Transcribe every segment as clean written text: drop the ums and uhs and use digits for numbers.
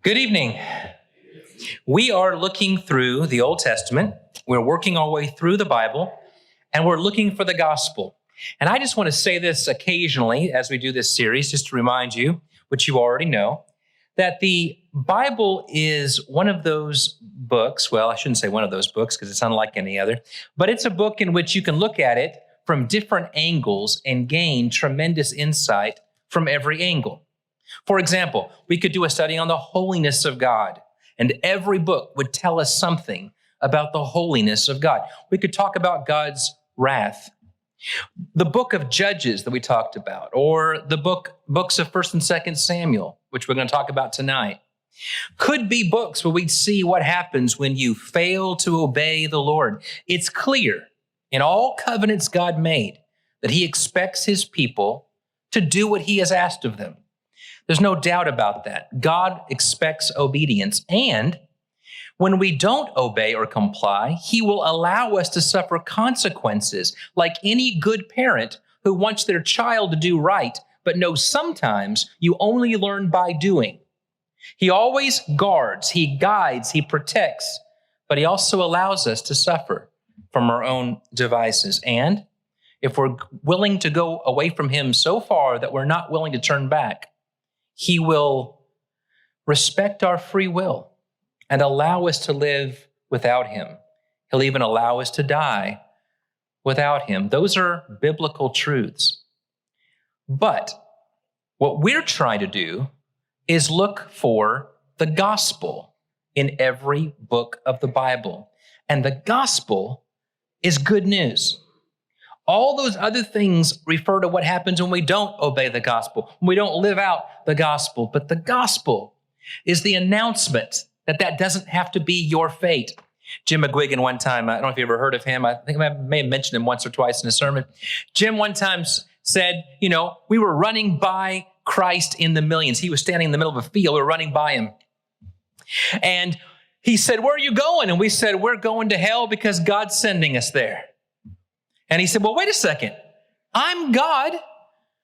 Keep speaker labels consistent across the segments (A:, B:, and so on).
A: Good evening. We are looking through the Old Testament. We're working our way through the Bible, and we're looking for the gospel. And I just want to say this occasionally as we do this series, just to remind you, which you already know, that the Bible is one of those books. Well, I shouldn't say one of those books because it's unlike any other, but it's a book in which you can look at it from different angles and gain tremendous insight from every angle. For example, we could do a study on the holiness of God, and every book would tell us something about the holiness of God. We could talk about God's wrath. The book of Judges that we talked about, or the books of 1st and 2nd Samuel, which we're going to talk about tonight, could be books where we'd see what happens when you fail to obey the Lord. It's clear in all covenants God made that he expects his people to do what he has asked of them. There's no doubt about that. God expects obedience. And when we don't obey or comply, he will allow us to suffer consequences like any good parent who wants their child to do right, but knows sometimes you only learn by doing. He always guards, he guides, he protects, but he also allows us to suffer from our own devices. And if we're willing to go away from him so far that we're not willing to turn back, he will respect our free will and allow us to live without him. He'll even allow us to die without him. Those are biblical truths. But what we're trying to do is look for the gospel in every book of the Bible. And the gospel is good news. All those other things refer to what happens when we don't obey the gospel, when we don't live out the gospel. But the gospel is the announcement that doesn't have to be your fate. Jim McGuigan one time, I don't know if you ever heard of him. I think I may have mentioned him once or twice in a sermon. Jim one time said, we were running by Christ in the millions. He was standing in the middle of a field. We were running by him. And he said, "Where are you going?" And we said, "We're going to hell because God's sending us there." And he said, "Well, wait a second. I'm God,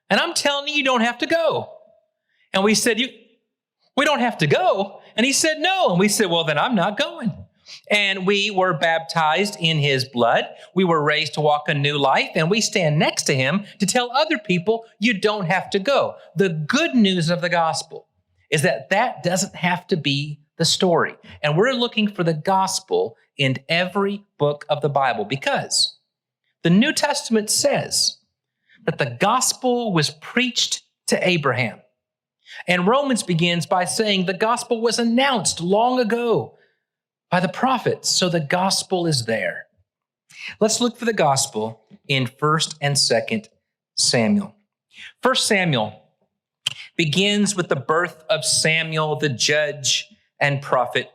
A: and I'm telling you don't have to go." And we said, "We don't have to go?" And he said, "No." And we said, "Well, then I'm not going." And we were baptized in his blood. We were raised to walk a new life, and we stand next to him to tell other people you don't have to go. The good news of the gospel is that doesn't have to be the story. And we're looking for the gospel in every book of the Bible because the New Testament says that the gospel was preached to Abraham. And Romans begins by saying the gospel was announced long ago by the prophets. So the gospel is there. Let's look for the gospel in 1st and 2nd Samuel. 1st Samuel begins with the birth of Samuel, the judge and prophet,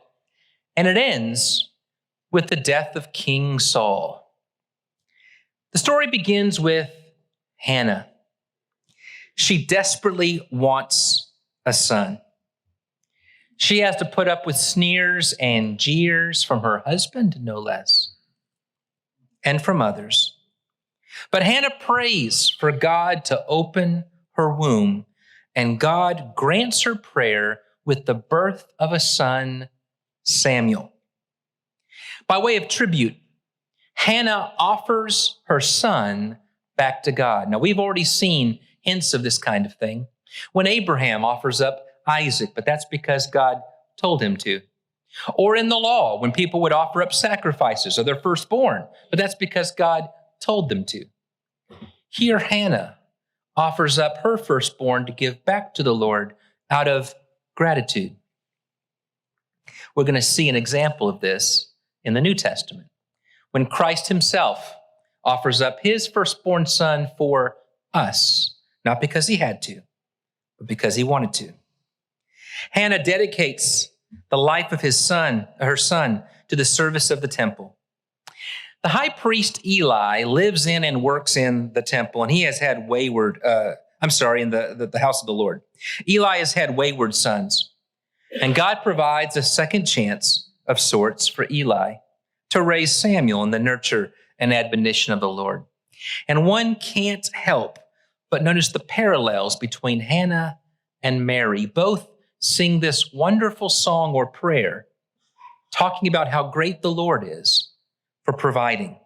A: and it ends with the death of King Saul. The story begins with Hannah. She desperately wants a son. She has to put up with sneers and jeers from her husband, no less, and from others. But Hannah prays for God to open her womb, and God grants her prayer with the birth of a son, Samuel. By way of tribute, Hannah offers her son back to God. Now, we've already seen hints of this kind of thing when Abraham offers up Isaac, but that's because God told him to. Or in the law, when people would offer up sacrifices of their firstborn, but that's because God told them to. Here, Hannah offers up her firstborn to give back to the Lord out of gratitude. We're going to see an example of this in the New Testament, when Christ himself offers up his firstborn son for us, not because he had to, but because he wanted to. Hannah dedicates the life of her son, to the service of the temple. The high priest Eli lives in and works in the temple, and he has had in the house of the Lord. Eli has had wayward sons, and God provides a second chance of sorts for Eli to raise Samuel in the nurture and admonition of the Lord. And one can't help but notice the parallels between Hannah and Mary, both sing this wonderful song or prayer talking about how great the Lord is for providing.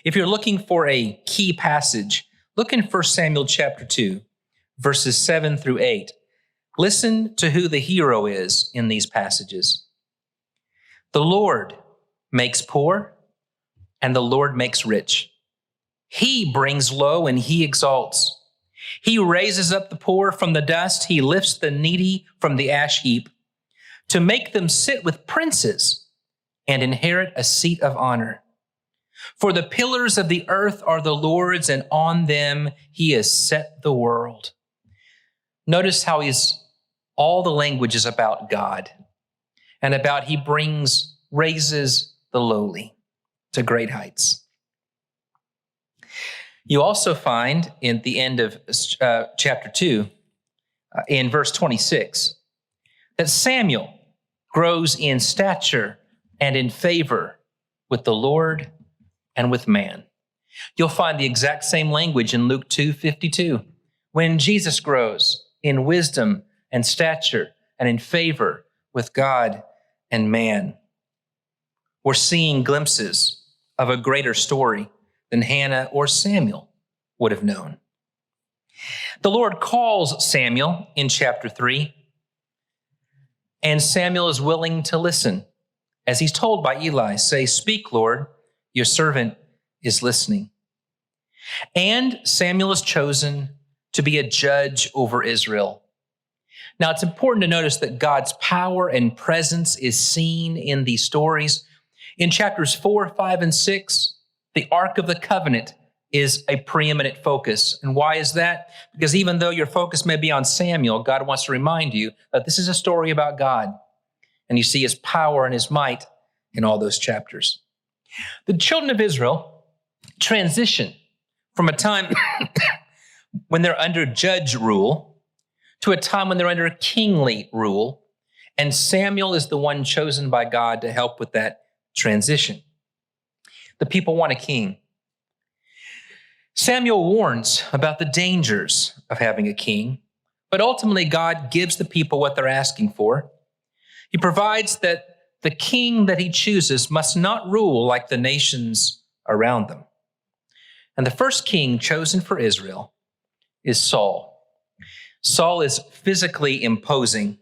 A: If you're looking for a key passage, look in 1 Samuel chapter 2, verses 7 through 8. Listen to who the hero is in these passages. The Lord makes poor, and the Lord makes rich. He brings low, and he exalts. He raises up the poor from the dust. He lifts the needy from the ash heap to make them sit with princes and inherit a seat of honor. For the pillars of the earth are the Lord's, and on them he has set the world. Notice how all the language is about God and about he raises the lowly to great heights. You also find in the end of chapter 2, in verse 26, that Samuel grows in stature and in favor with the Lord and with man. You'll find the exact same language in Luke 2:52, when Jesus grows in wisdom and stature and in favor with God and man. We're seeing glimpses of a greater story than Hannah or Samuel would have known. The Lord calls Samuel in chapter 3, and Samuel is willing to listen. As he's told by Eli, say, "Speak, Lord, your servant is listening." And Samuel is chosen to be a judge over Israel. Now, it's important to notice that God's power and presence is seen in these stories. In chapters 4, 5, and 6, the Ark of the Covenant is a preeminent focus. And why is that? Because even though your focus may be on Samuel, God wants to remind you that this is a story about God. And you see his power and his might in all those chapters. The children of Israel transition from a time when they're under judge rule to a time when they're under kingly rule. And Samuel is the one chosen by God to help with that transition. The people want a king. Samuel warns about the dangers of having a king, but ultimately God gives the people what they're asking for. He provides that the king that he chooses must not rule like the nations around them. And the first king chosen for Israel is Saul. Saul is physically imposing,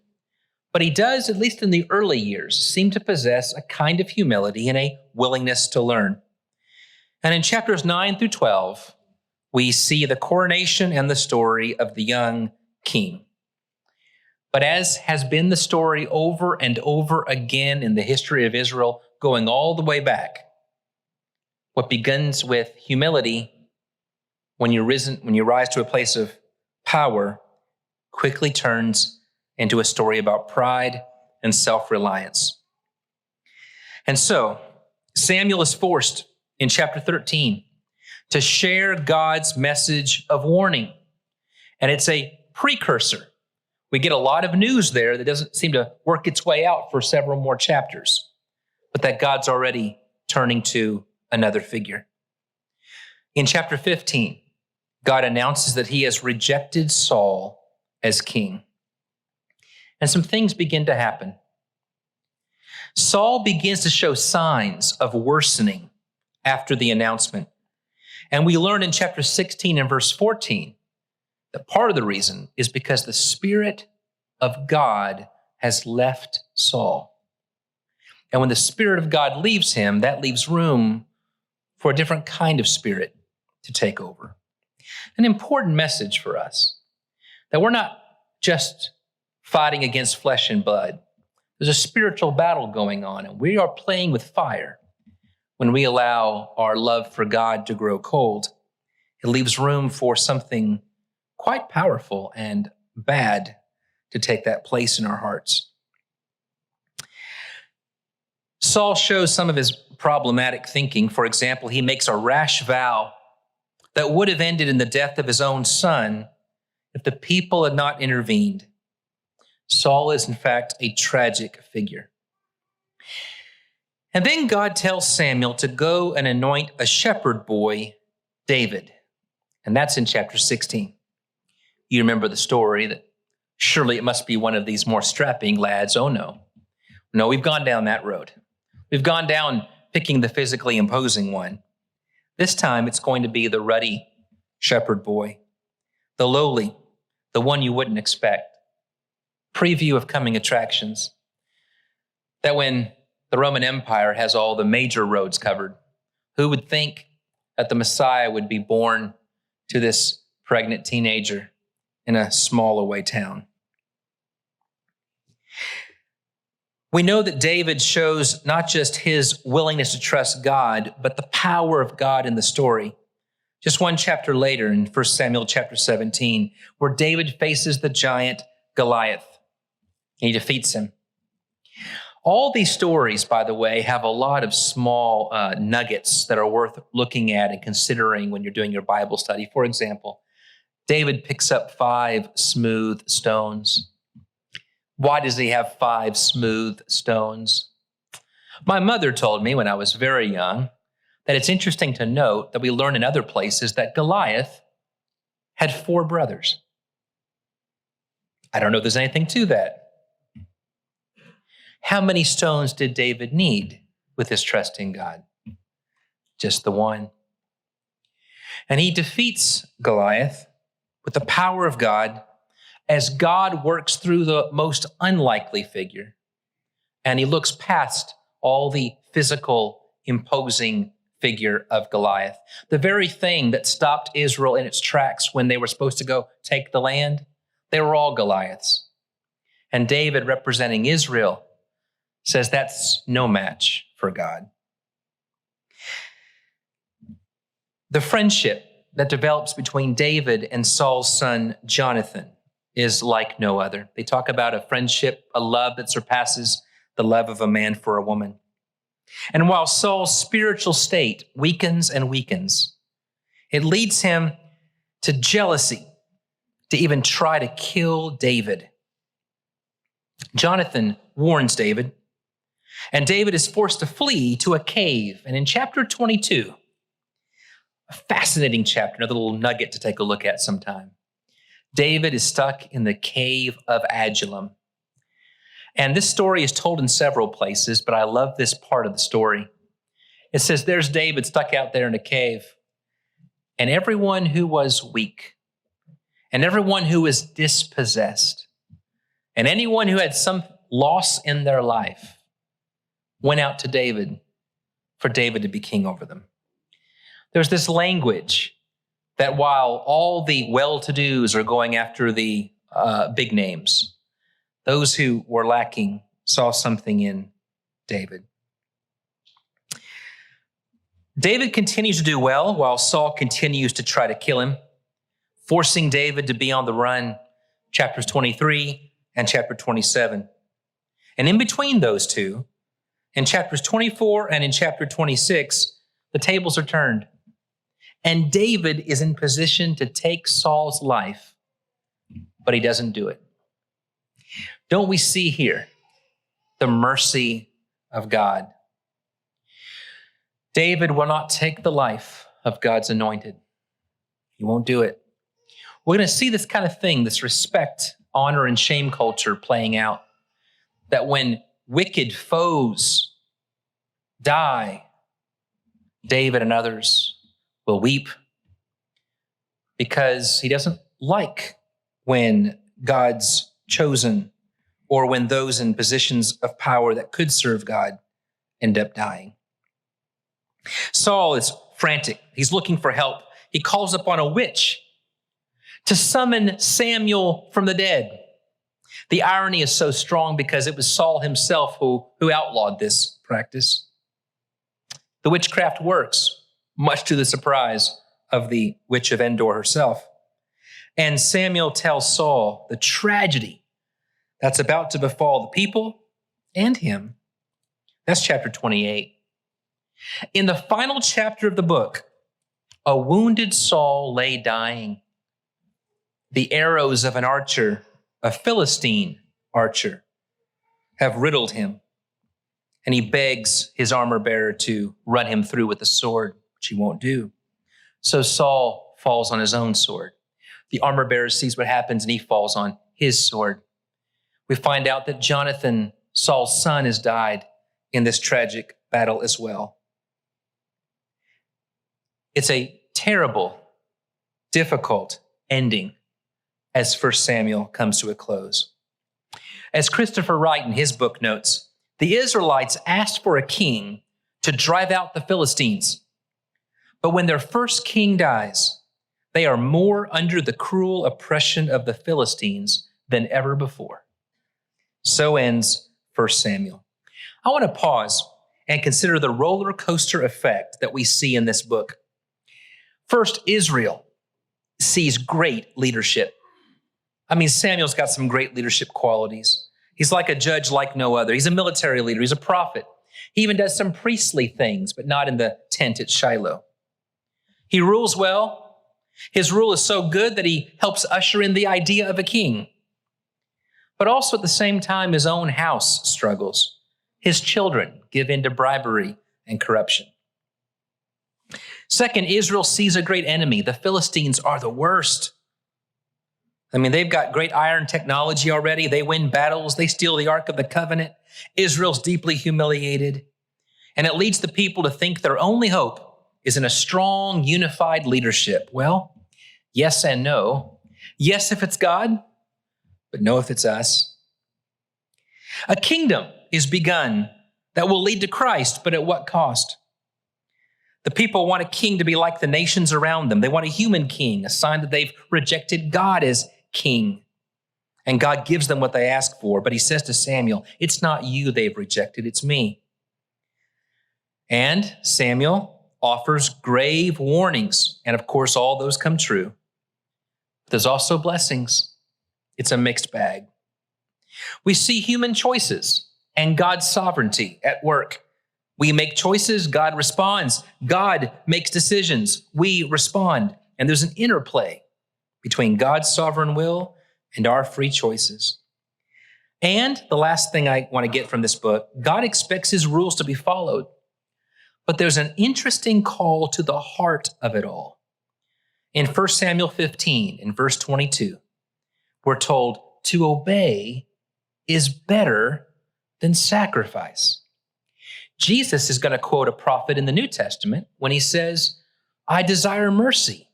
A: but he does, at least in the early years, seem to possess a kind of humility and a willingness to learn. And in chapters 9 through 12, we see the coronation and the story of the young king. But as has been the story over and over again in the history of Israel, going all the way back, what begins with humility when you rise to a place of power quickly turns into a story about pride and self-reliance. And so Samuel is forced in chapter 13 to share God's message of warning. And it's a precursor. We get a lot of news there that doesn't seem to work its way out for several more chapters, but that God's already turning to another figure. In chapter 15, God announces that he has rejected Saul as king. And some things begin to happen. Saul begins to show signs of worsening after the announcement. And we learn in chapter 16 and verse 14 that part of the reason is because the Spirit of God has left Saul. And when the Spirit of God leaves him, that leaves room for a different kind of spirit to take over. An important message for us, that we're not just fighting against flesh and blood. There's a spiritual battle going on, and we are playing with fire when we allow our love for God to grow cold. It leaves room for something quite powerful and bad to take that place in our hearts. Saul shows some of his problematic thinking. For example, he makes a rash vow that would have ended in the death of his own son if the people had not intervened. Saul is, in fact, a tragic figure. And then God tells Samuel to go and anoint a shepherd boy, David. And that's in chapter 16. You remember the story that Surely it must be one of these more strapping lads. Oh no. No, we've gone down that road. We've gone down picking the physically imposing one. This time it's going to be the ruddy shepherd boy, the lowly, the one you wouldn't expect. Preview of coming attractions. That when the Roman Empire has all the major roads covered, who would think that the Messiah would be born to this pregnant teenager in a small away town? We know that David shows not just his willingness to trust God, but the power of God in the story. Just one chapter later in 1 Samuel chapter 17, where David faces the giant Goliath. He defeats him. All these stories, by the way, have a lot of small nuggets that are worth looking at and considering when you're doing your Bible study. For example, David picks up 5 smooth stones. Why does he have 5 smooth stones? My mother told me when I was very young that it's interesting to note that we learn in other places that Goliath had 4 brothers. I don't know if there's anything to that. How many stones did David need with his trust in God? Just the one. And he defeats Goliath with the power of God as God works through the most unlikely figure. And he looks past all the physical, imposing figure of Goliath. The very thing that stopped Israel in its tracks when they were supposed to go take the land, they were all Goliaths. And David, representing Israel, says that's no match for God. The friendship that develops between David and Saul's son, Jonathan, is like no other. They talk about a friendship, a love that surpasses the love of a man for a woman. And while Saul's spiritual state weakens and weakens, it leads him to jealousy, to even try to kill David. Jonathan warns David, and David is forced to flee to a cave. And in chapter 22, a fascinating chapter, another little nugget to take a look at sometime. David is stuck in the cave of Adullam. And this story is told in several places, but I love this part of the story. It says, there's David stuck out there in a cave, and everyone who was weak, and everyone who was dispossessed, and anyone who had some loss in their life went out to David for David to be king over them. There's this language that while all the well-to-dos are going after the big names, those who were lacking saw something in David. David continues to do well while Saul continues to try to kill him, forcing David to be on the run, chapters 23 and chapter 27. And in between those two, in chapters 24 and in chapter 26, the tables are turned. And David is in position to take Saul's life, but he doesn't do it. Don't we see here the mercy of God? David will not take the life of God's anointed. He won't do it. We're going to see this kind of thing, this respect, honor, and shame culture playing out. That when wicked foes die, David and others will weep because he doesn't like when God's chosen or when those in positions of power that could serve God end up dying. Saul is frantic. He's looking for help. He calls upon a witch to summon Samuel from the dead. The irony is so strong because it was Saul himself who outlawed this practice. The witchcraft works, much to the surprise of the witch of Endor herself. And Samuel tells Saul the tragedy that's about to befall the people and him. That's chapter 28. In the final chapter of the book, a wounded Saul lay dying. The arrows of an archer, a Philistine archer, have riddled him. And he begs his armor bearer to run him through with the sword, which he won't do. So Saul falls on his own sword. The armor bearer sees what happens and he falls on his sword. We find out that Jonathan, Saul's son, has died in this tragic battle as well. It's a terrible, difficult ending as 1 Samuel comes to a close. As Christopher Wright in his book notes, the Israelites asked for a king to drive out the Philistines. But when their first king dies, they are more under the cruel oppression of the Philistines than ever before. So ends 1 Samuel. I want to pause and consider the roller coaster effect that we see in this book. First, Israel sees great leadership. Samuel's got some great leadership qualities. He's like a judge like no other. He's a military leader. He's a prophet. He even does some priestly things, but not in the tent at Shiloh. He rules well. His rule is so good that he helps usher in the idea of a king. But also at the same time, his own house struggles. His children give in to bribery and corruption. Second, Israel sees a great enemy. The Philistines are the worst. They've got great iron technology already. They win battles. They steal the Ark of the Covenant. Israel's deeply humiliated. And it leads the people to think their only hope is in a strong, unified leadership. Well, yes and no. Yes, if it's God, but no, if it's us. A kingdom is begun that will lead to Christ, but at what cost? The people want a king to be like the nations around them. They want a human king, a sign that they've rejected God as king. And God gives them what they ask for. But he says to Samuel, it's not you they've rejected, it's me. And Samuel offers grave warnings. And of course, all those come true. But there's also blessings. It's a mixed bag. We see human choices and God's sovereignty at work. We make choices, God responds. God makes decisions, we respond. And there's an interplay between God's sovereign will and our free choices. And the last thing I want to get from this book, God expects his rules to be followed. But there's an interesting call to the heart of it all. In 1 Samuel 15, in verse 22, we're told to obey is better than sacrifice. Jesus is going to quote a prophet in the New Testament when he says, I desire mercy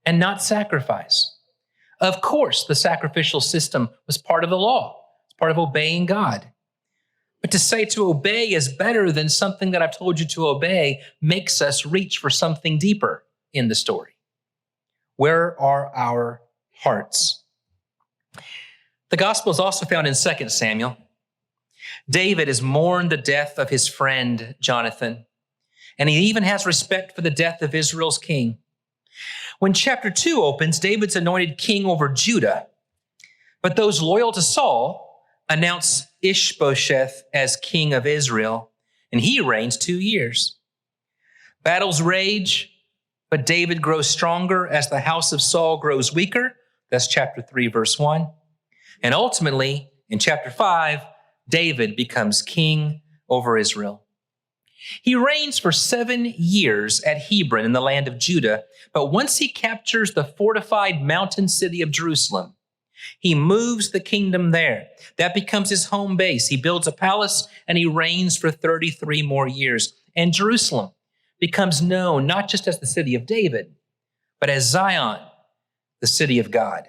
A: and not sacrifice. Of course, the sacrificial system was part of the law. It's part of obeying God. But to say to obey is better than something that I've told you to obey makes us reach for something deeper in the story. Where are our hearts? The gospel is also found in 2 Samuel. David has mourned the death of his friend Jonathan, and he even has respect for the death of Israel's king. When chapter 2 opens, David's anointed king over Judah, but those loyal to Saul announce Ishbosheth as king of Israel, and he reigns 2 years. Battles rage, but David grows stronger as the house of Saul grows weaker. That's chapter 3, verse 1. And ultimately, in chapter 5, David becomes king over Israel. He reigns for 7 years at Hebron in the land of Judah, but once he captures the fortified mountain city of Jerusalem, he moves the kingdom there. That becomes his home base. He builds a palace and he reigns for 33 more years. And Jerusalem becomes known not just as the city of David, but as Zion, the city of God.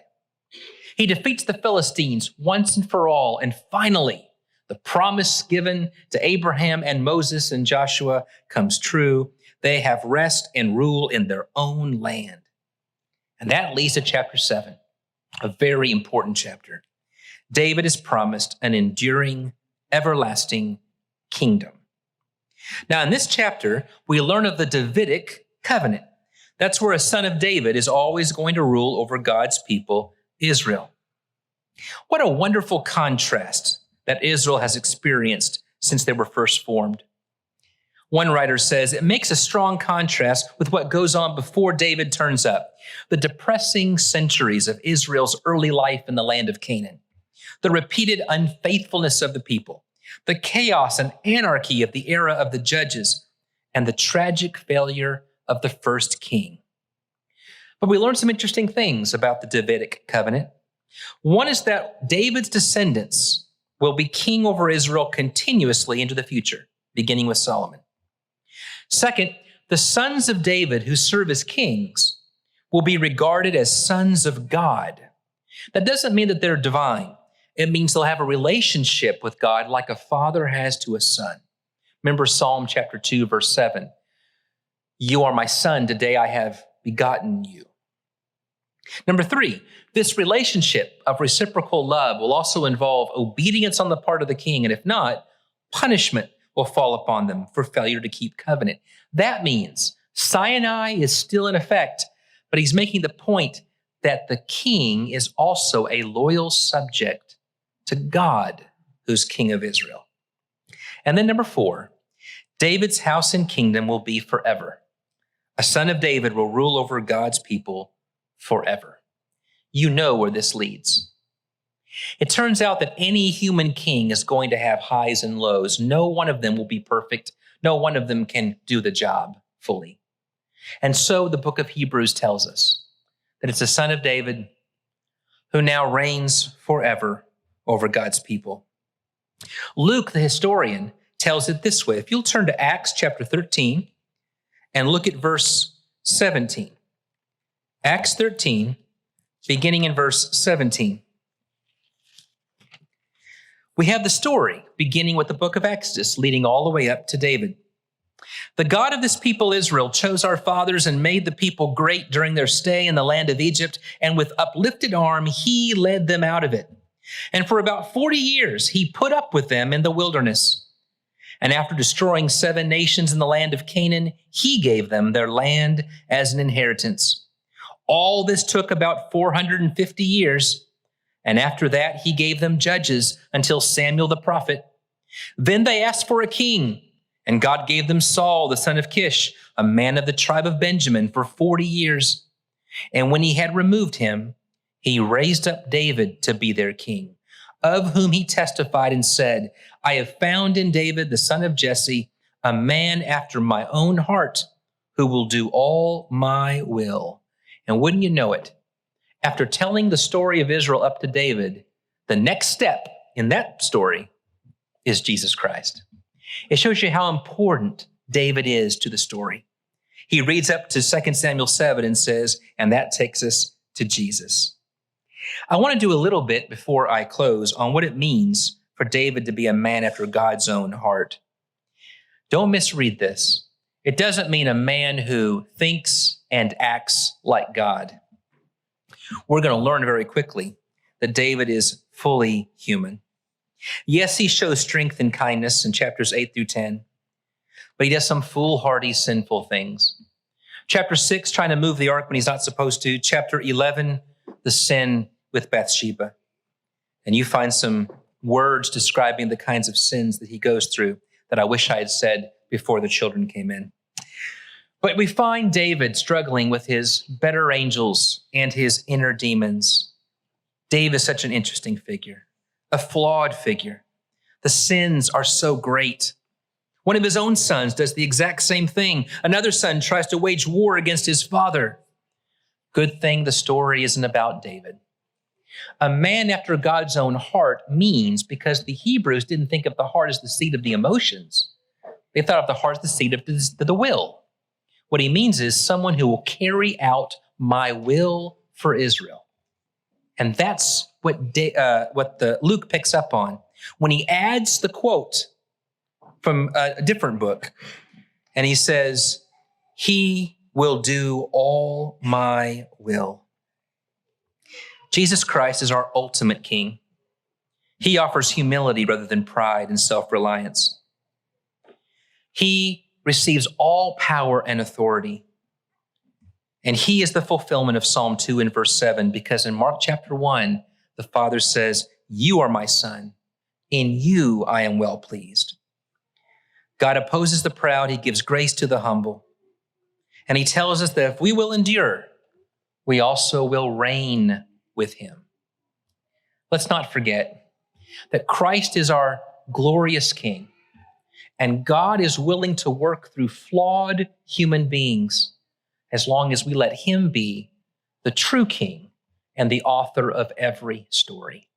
A: He defeats the Philistines once and for all, and finally, the promise given to Abraham and Moses and Joshua comes true. They have rest and rule in their own land. And that leads to chapter 7, a very important chapter. David is promised an enduring, everlasting kingdom. Now, in this chapter, we learn of the Davidic covenant. That's where a son of David is always going to rule over God's people, Israel. What a wonderful contrast that Israel has experienced since they were first formed. One writer says, it makes a strong contrast with what goes on before David turns up, the depressing centuries of Israel's early life in the land of Canaan, the repeated unfaithfulness of the people, the chaos and anarchy of the era of the judges, and the tragic failure of the first king. But we learn some interesting things about the Davidic covenant. One is that David's descendants will be king over Israel continuously into the future, beginning with Solomon. Second, the sons of David who serve as kings will be regarded as sons of God. That doesn't mean that they're divine. It means they'll have a relationship with God like a father has to a son. Remember Psalm chapter 2, verse 7. You are my son, today I have begotten you. Number 3, this relationship of reciprocal love will also involve obedience on the part of the king, and if not, punishment will fall upon them for failure to keep covenant. That means Sinai is still in effect, but he's making the point that the king is also a loyal subject to God, who's king of Israel. And then number 4, David's house and kingdom will be forever. A son of David will rule over God's people forever. You know where this leads. It turns out that any human king is going to have highs and lows. No one of them will be perfect. No one of them can do the job fully. And so the book of Hebrews tells us that it's a son of David who now reigns forever over God's people. Luke, the historian, tells it this way. If you'll turn to Acts chapter 13 and look at verse 17. Acts 13, beginning in verse 17. We have the story beginning with the book of Exodus, leading all the way up to David. The God of this people Israel chose our fathers and made the people great during their stay in the land of Egypt, and with uplifted arm he led them out of it. And for about 40 years he put up with them in the wilderness. And after destroying 7 nations in the land of Canaan, he gave them their land as an inheritance. All this took about 450 years. And after that, he gave them judges until Samuel the prophet. Then they asked for a king, and God gave them Saul, the son of Kish, a man of the tribe of Benjamin, for 40 years. And when he had removed him, he raised up David to be their king, of whom he testified and said, I have found in David, the son of Jesse, a man after my own heart, who will do all my will. And wouldn't you know it, after telling the story of Israel up to David, the next step in that story is Jesus Christ. It shows you how important David is to the story. He reads up to 2 Samuel 7 and says, and that takes us to Jesus. I want to do a little bit before I close on what it means for David to be a man after God's own heart. Don't misread this. It doesn't mean a man who thinks and acts like God. We're going to learn very quickly that David is fully human. Yes, he shows strength and kindness in chapters 8 through 10, but he does some foolhardy, sinful things. Chapter 6, trying to move the ark when he's not supposed to. Chapter 11, the sin with Bathsheba. And you find some words describing the kinds of sins that he goes through that I wish I had said before the children came in. But we find David struggling with his better angels and his inner demons. David is such an interesting figure, a flawed figure. The sins are so great. One of his own sons does the exact same thing. Another son tries to wage war against his father. Good thing the story isn't about David. A man after God's own heart means, because the Hebrews didn't think of the heart as the seat of the emotions, they thought of the heart as the seat of the will. What he means is someone who will carry out my will for Israel. And that's what Luke picks up on when he adds the quote from a different book. And he says, he will do all my will. Jesus Christ is our ultimate king. He offers humility rather than pride and self-reliance. He receives all power and authority. And he is the fulfillment of Psalm 2 and verse 7, because in Mark chapter 1, the Father says, you are my son. In you I am well pleased. God opposes the proud. He gives grace to the humble. And he tells us that if we will endure, we also will reign with him. Let's not forget that Christ is our glorious King, and God is willing to work through flawed human beings as long as we let him be the true King and the author of every story.